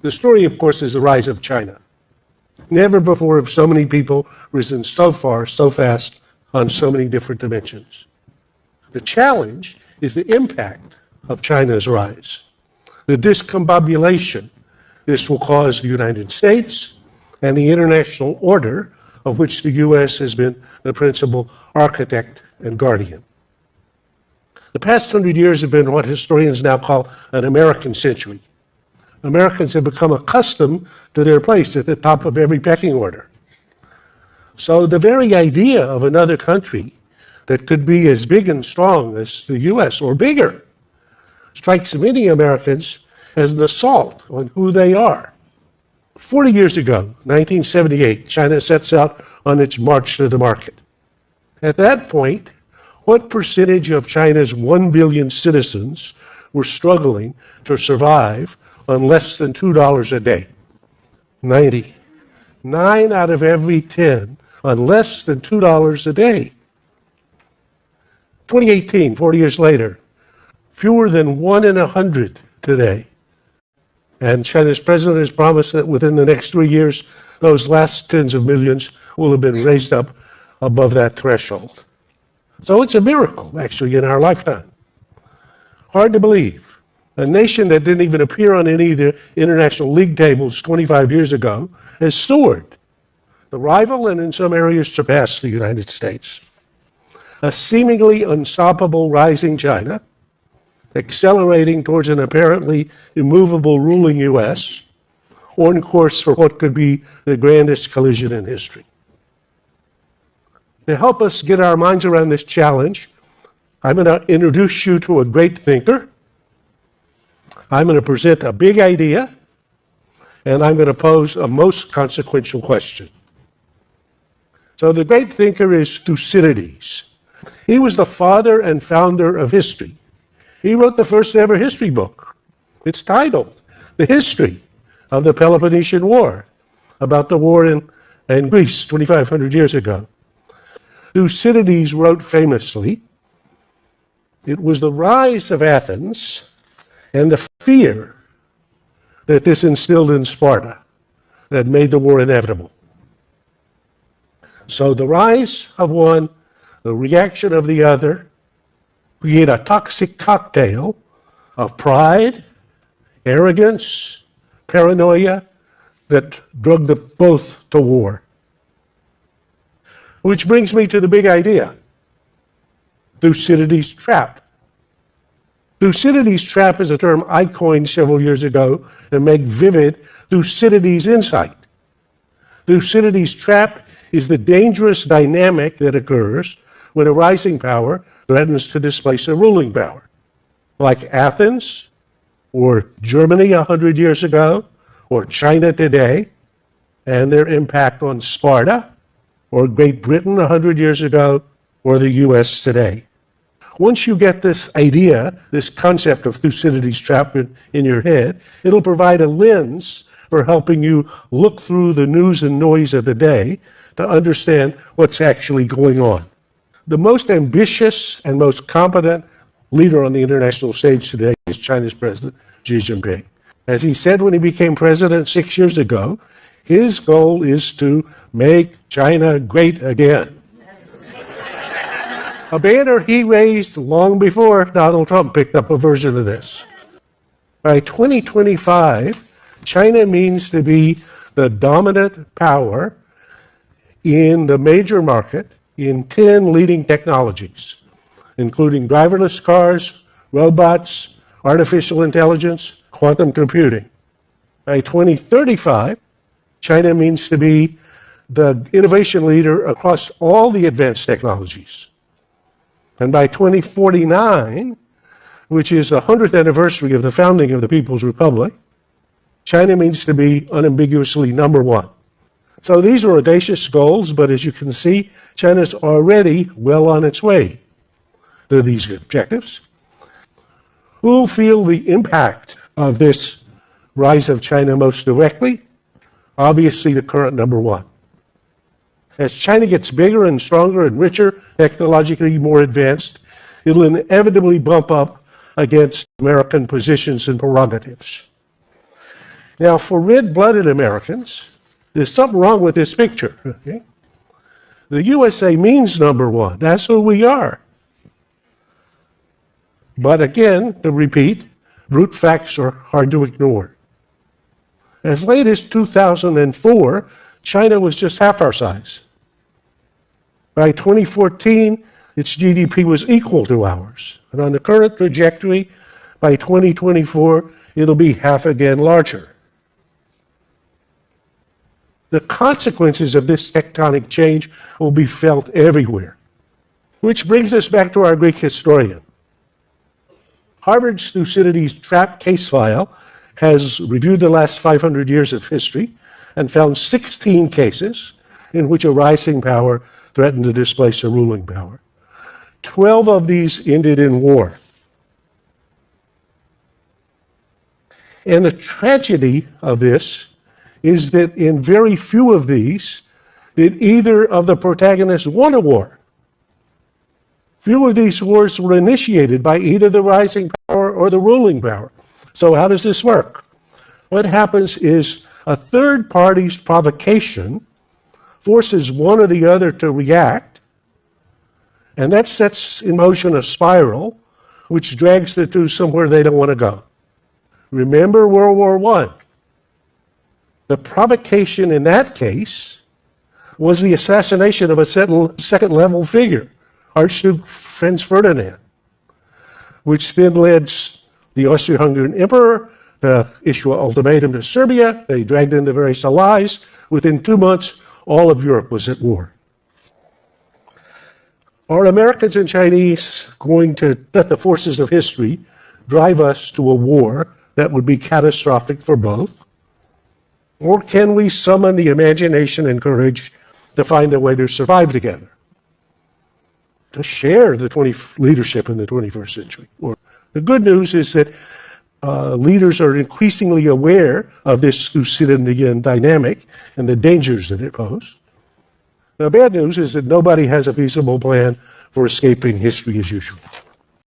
The story, of course, is the rise of China. Never before have so many people risen so far, so fast, on so many different dimensions. The challenge is the impact of China's rise, the discombobulation this will cause the United States and the international order of which the U.S. has been the principal architect and guardian. The past 100 years have been what historians now call an American century. Americans have become accustomed to their place at the top of every pecking order. So the very idea of another country that could be as big and strong as the U.S. or bigger strikes many Americans as an assault on who they are. 40 years ago, 1978, China sets out on its march to the market. At that point, what percentage of China's 1 billion citizens were struggling to survive on less than $2 a day? 90. 9 out of every 10 on less than $2 a day. 2018, 40 years later, fewer than 1 in 100 today. And China's president has promised that within the next 3 years, those last tens of millions will have been raised up above that threshold. So it's a miracle, actually, in our lifetime. Hard to believe. A nation that didn't even appear on any of the international league tables 25 years ago has soared. The rival and in some areas surpassed the United States. A seemingly unstoppable rising China, accelerating towards an apparently immovable ruling U.S., on course for what could be the grandest collision in history. To help us get our minds around this challenge, I'm going to introduce you to a great thinker. I'm going to present a big idea, and I'm going to pose a most consequential question. So the great thinker is Thucydides. He was the father and founder of history. He wrote the first ever history book. It's titled The History of the Peloponnesian War, about the war in Greece 2,500 years ago. Thucydides wrote famously, "It was the rise of Athens and the fear that this instilled in Sparta that made the war inevitable." So the rise of one, the reaction of the other, create a toxic cocktail of pride, arrogance, paranoia that drug them both to war. Which brings me to the big idea, Thucydides' trap. Thucydides' trap is a term I coined several years ago to make vivid Thucydides' insight. Thucydides' trap is the dangerous dynamic that occurs when a rising power threatens to displace a ruling power, like Athens, or Germany 100 years ago, or China today, and their impact on Sparta, or Great Britain 100 years ago, or the U.S. today. Once you get this idea, this concept of Thucydides' trap in your head, it'll provide a lens for helping you look through the news and noise of the day to understand what's actually going on. The most ambitious and most competent leader on the international stage today is China's President Xi Jinping. As he said when he became president 6 years ago, his goal is to make China great again. A banner he raised long before Donald Trump picked up a version of this. By 2025, China means to be the dominant power in the major market in 10 leading technologies, including driverless cars, robots, artificial intelligence, quantum computing. By 2035, China means to be the innovation leader across all the advanced technologies. And by 2049, which is the 100th anniversary of the founding of the People's Republic, China means to be unambiguously number one. So these are audacious goals, but as you can see, China's already well on its way to these objectives. Who will feel the impact of this rise of China most directly? Obviously, the current number one. As China gets bigger and stronger and richer, technologically more advanced, it'll inevitably bump up against American positions and prerogatives. Now, for red-blooded Americans, there's something wrong with this picture. Okay? The USA means number one. That's who we are. But again, to repeat, brute facts are hard to ignore. As late as 2004, China was just half our size. By 2014, its GDP was equal to ours. And on the current trajectory, by 2024, it'll be half again larger. The consequences of this tectonic change will be felt everywhere. Which brings us back to our Greek historian. Harvard's Thucydides trap case file has reviewed the last 500 years of history and found 16 cases in which a rising power threatened to displace a ruling power. 12 of these ended in war. And the tragedy of this is that in very few of these did either of the protagonists won a war. Few of these wars were initiated by either the rising power or the ruling power. So how does this work? What happens is a third party's provocation forces one or the other to react, and that sets in motion a spiral which drags the two somewhere they don't want to go. Remember World War I. The provocation in that case was the assassination of a second-level figure, Archduke Franz Ferdinand, which then led the Austro-Hungarian emperor to issue an ultimatum to Serbia. They dragged in the various allies. Within 2 months, all of Europe was at war. Are Americans and Chinese going to let the forces of history drive us to a war that would be catastrophic for both? Or can we summon the imagination and courage to find a way to survive together? To share the leadership in the 21st century? Or the good news is that leaders are increasingly aware of this Thucydidean dynamic and the dangers that it poses. The bad news is that nobody has a feasible plan for escaping history as usual.